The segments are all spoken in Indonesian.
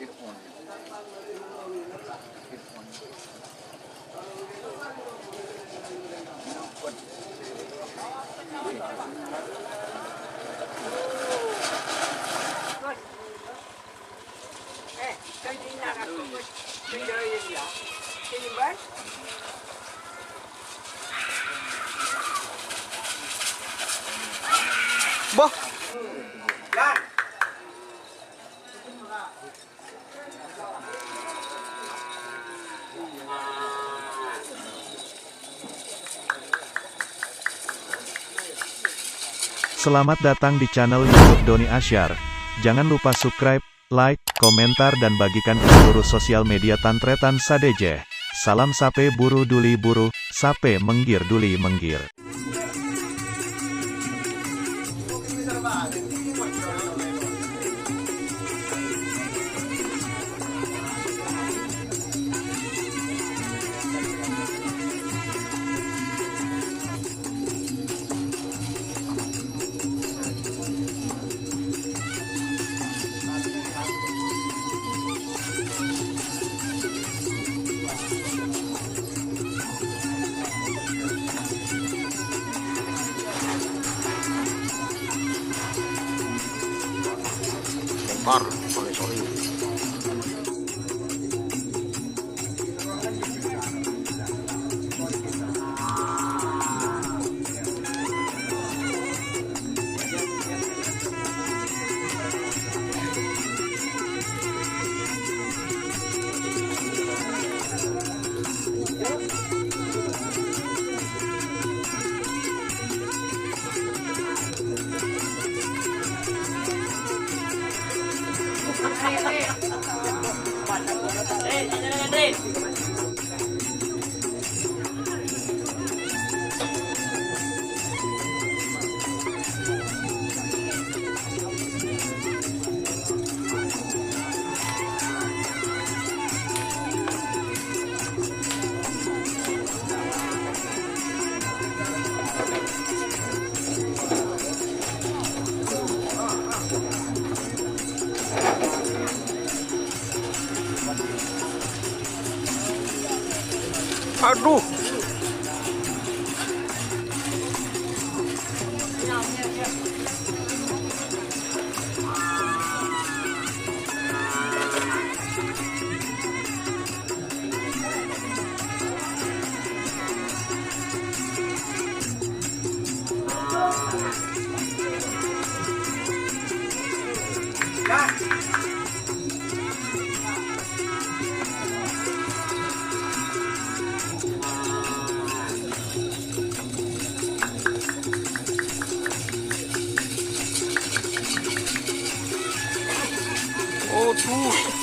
It on. It on. Bah, selamat datang di channel YouTube Doni Asyar. Jangan lupa subscribe, like, komentar dan bagikan ke seluruh sosial media Tantretan Sadeje. Salam sape buru duli buru, sape menggir duli menggir. sorry. Aduh. Oh tuh.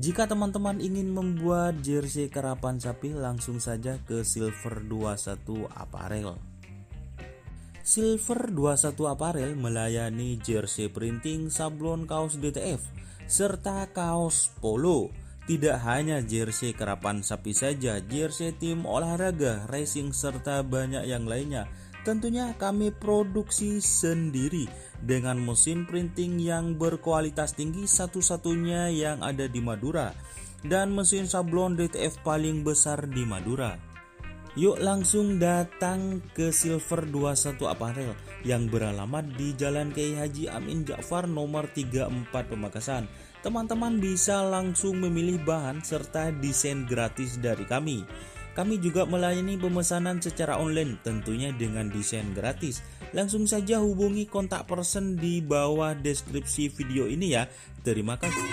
Jika teman-teman ingin membuat jersey karapan sapi, langsung saja ke Silver 21 Apparel. Silver 21 Apparel melayani jersey printing, sablon, kaos DTF, serta kaos polo. Tidak hanya jersey kerapan sapi saja, jersey tim olahraga, racing, serta banyak yang lainnya. Tentunya kami produksi sendiri dengan mesin printing yang berkualitas tinggi, satu-satunya yang ada di Madura, dan mesin sablon DTF paling besar di Madura. Yuk langsung datang ke Silver 21 Apparel yang beralamat di Jalan Kiai Haji Amin Ja'far nomor 34 Pamekasan. Teman-teman bisa langsung memilih bahan serta desain gratis dari kami. Kami juga melayani pemesanan secara online, tentunya dengan desain gratis. Langsung saja hubungi kontak person di bawah deskripsi video ini ya. Terima kasih.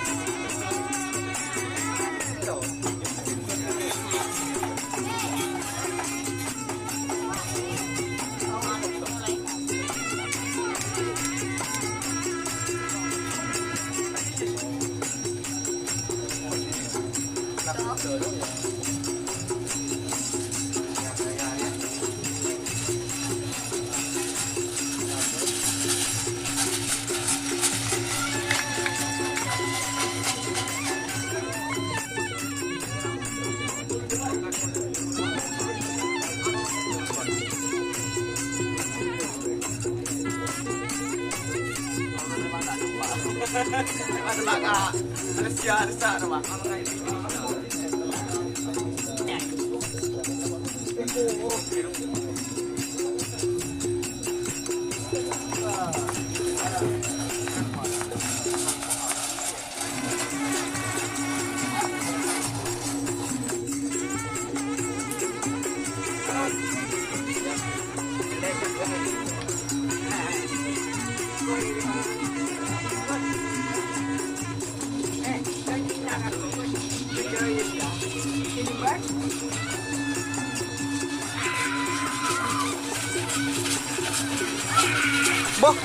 Bah,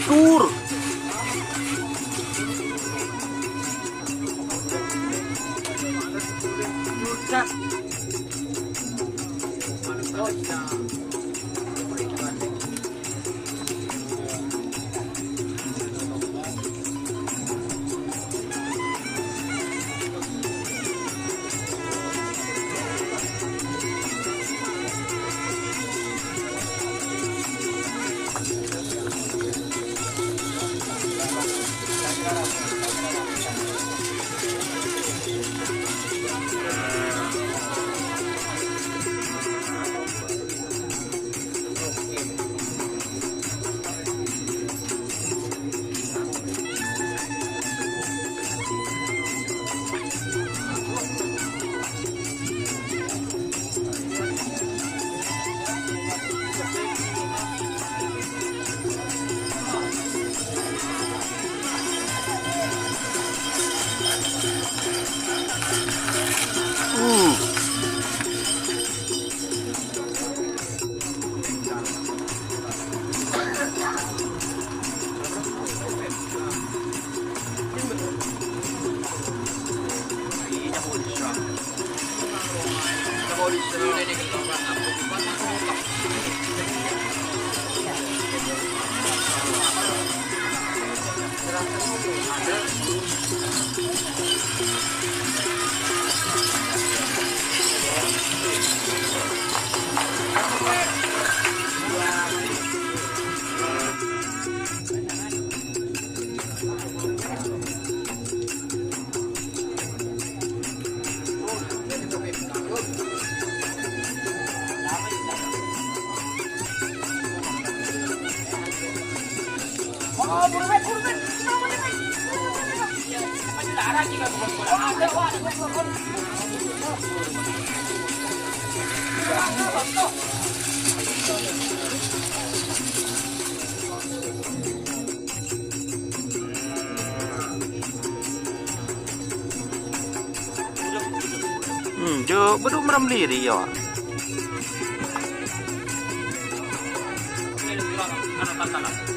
tur. Jo, baru meram diri ya. Ini lebih orang anak-anak.